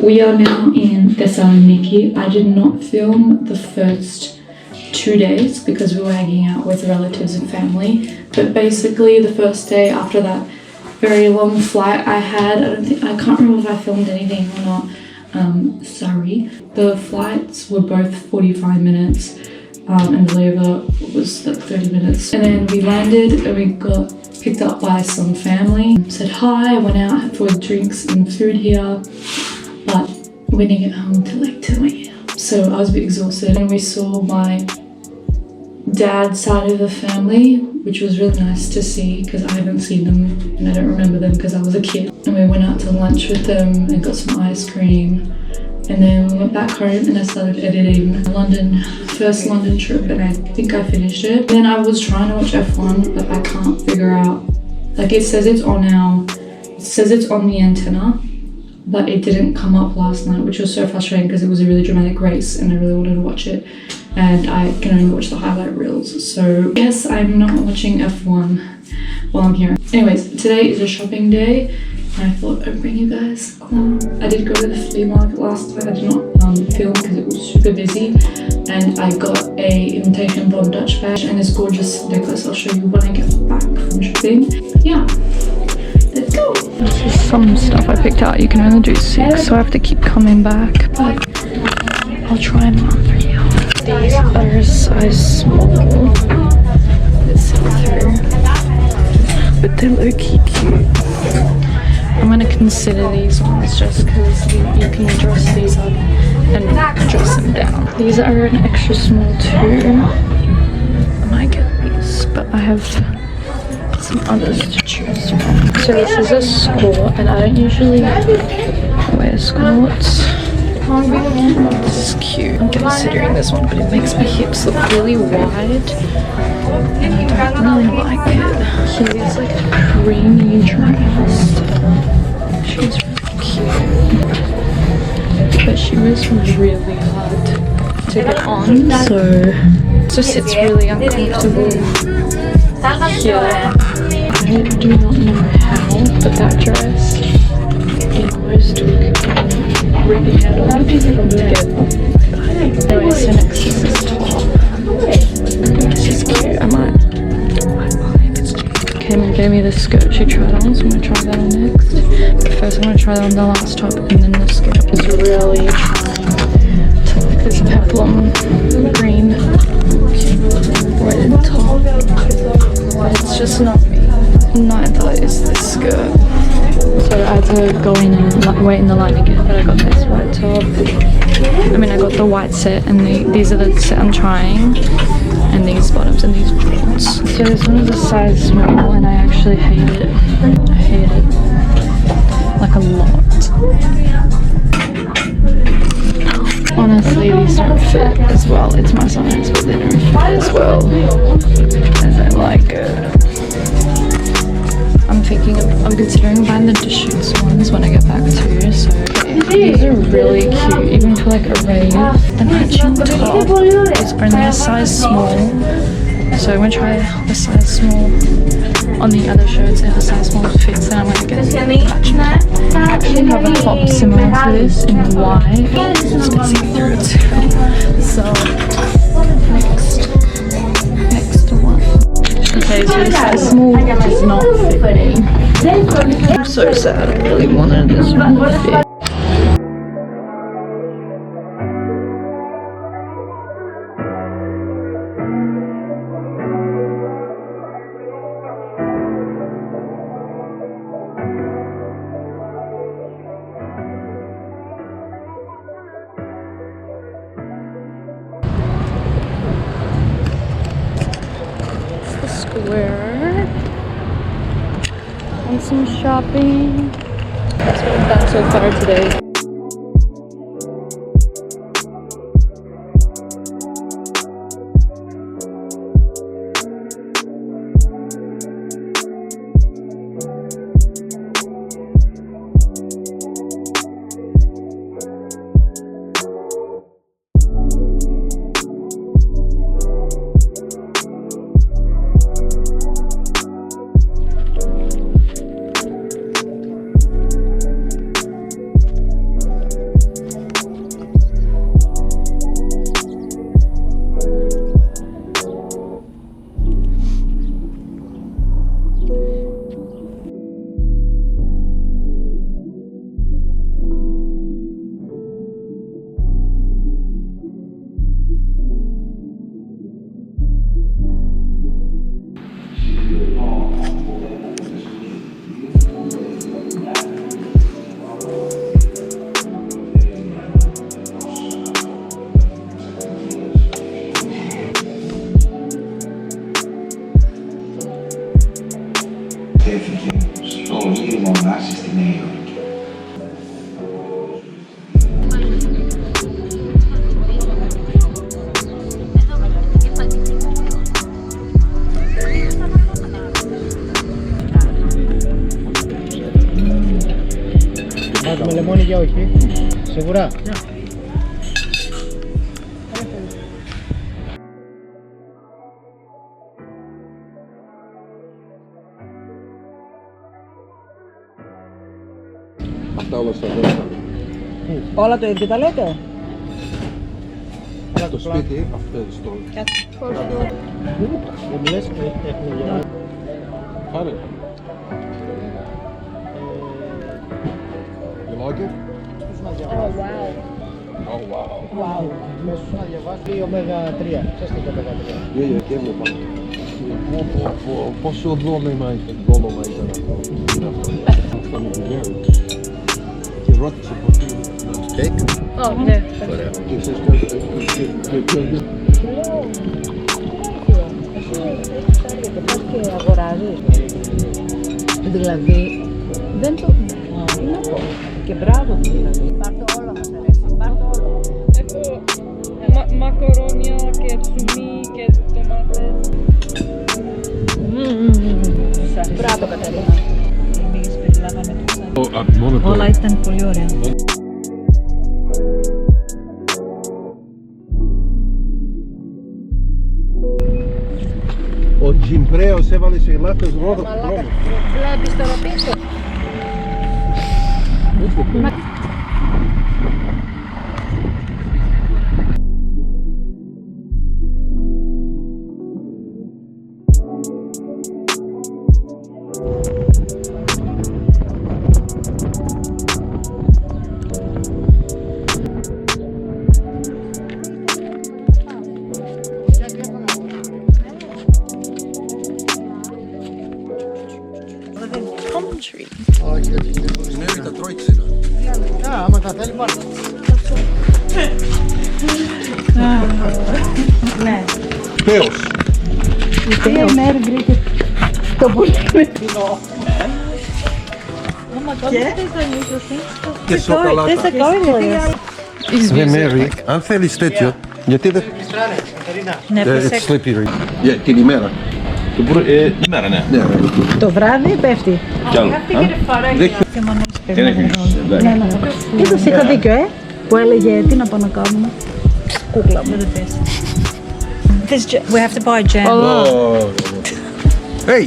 We are now in Thessaloniki. I did not film the first 2 days because we were hanging out with relatives and family. But basically the first day after that very long flight I had, I can't remember if I filmed anything or not. Sorry. The flights were both 45 minutes and the layover was like 30 minutes. And then we landed and we got picked up by some family. Said hi, went out for drinks and food here. But we didn't get home till like 2 a.m. So I was a bit exhausted, and we saw my dad's side of the family, which was really nice to see because I haven't seen them and I don't remember them because I was a kid. And we went out to lunch with them and got some ice cream. And then we went back home and I started editing first London trip, and I think I finished it. Then I was trying to watch F1, but I can't figure out, like it says it's on the antenna, but it didn't come up last night, which was so frustrating because it was a really dramatic race and I really wanted to watch it, and I can only watch the highlight reels. So yes, I'm not watching F1 while I'm here. Anyways, today is a shopping day and I thought I'd bring you guys along. I did go to the flea market last time. I did not film because it was super busy, and I got a imitation blonde Dutch bag and this gorgeous necklace. I'll show you when I get back from shopping. Yeah, let's go. This is some stuff I picked out. You can only do 6, so I have to keep coming back, but I'll try them on for you. These are size small. Let's see through, but they're low-key cute. I'm gonna consider these ones just because you can dress these up and dress them down. These are an extra small too. I might get these, but I have some others to choose from. So this is a skirt, and I don't usually wear skirts. This is cute. I'm considering this one, but it makes my hips look really wide and I don't really like it. Here's like a creamy dress. She's really cute, but she was really hard to get on, so it just sits really uncomfortable here. I do not know how, but that dress almost took ripping out all the people to get. Anyway, so next is this top. This is cute. I might buy it. Came and gave me this skirt she tried on, so I'm gonna try that on next. But first I'm gonna try that on the last top, and then the skirt. I was really trying to like this peplum green red top, but it's just not me. Neither is this skirt. So I had to go in and wait in the line again, but I got this white top. I got the white set, and these are the set I'm trying, and these bottoms and these shorts. So this one is a size small, and I actually hate it. I hate it like a lot. Honestly, these don't fit as well. It's my size, but they don't fit as well as I like it. I'm considering buying the Deschutes ones when I get back too, so these are really cute, even for like a rave. The matching top is only a size small, so I'm gonna try the size small on the other shirts. If the size small fits, then I'm gonna get the matching top. I actually have a top similar to this in white. It's a bit see-through too. So next one. Okay, so the size small does not fit me. I'm so sad. I really wanted this one to fit. Square and some shopping. That's what I've done so far today. Όχι. Σίγουρα. Αυτά όλα στα δέντρα. Όλα το ίδιο τα λέτε. Το σπίτι, αυτό είναι στο... Δεν μου λες, έχουμε γελάει. Πάρε. You like it? Oh wow. Μέσα σου να διαβάσει ωμέγα 3. Ξέρεις τι είναι ωμέγα 3. Yeah, και μου πάνω. Πόσο δόλωμα ήταν αυτό. Αυτό είναι γέρι. Και ρώτησε πως είναι. Κέικ. Ναι. Ωραία. Και εσείς κάνετε. Και πας και αγοράζεις. Δηλαδή, δεν το... Τι να πω. Και μπράβο του δηλαδή. Πάρ' το όλο μας αρέσει. Πάρ' το όλο. Έχω μακαρόνια και ψωμί και τομάτες. Μπράβο Κατερίνα. Εμείς περιλάβαμε το όλα ήταν πολύ ωραία. Ο Τζιμπρέος έβαλε σε λάθος δρόμο. Βλέπεις τώρα πίσω. Ναι, τα τρώει ξύνα. Άμα τα θέλει πάρε. Ναι. Πέος. Μία μέρα γκρίκε το πολύ με κοινό. Και σοκολάτα. Ναι, Μέρι, αν θέλεις τέτοιο, γιατί δεν... Ναι, It's slippery. Την ημέρα. Ημέρα, ναι. το βράδυ πέφτει. Κι άλλο. Δεν έχεις. Είδες, είχα δίκιο, που έλεγε τι να πάω να κάνουμε. Κούκλα μου. We have to buy jam. Hey!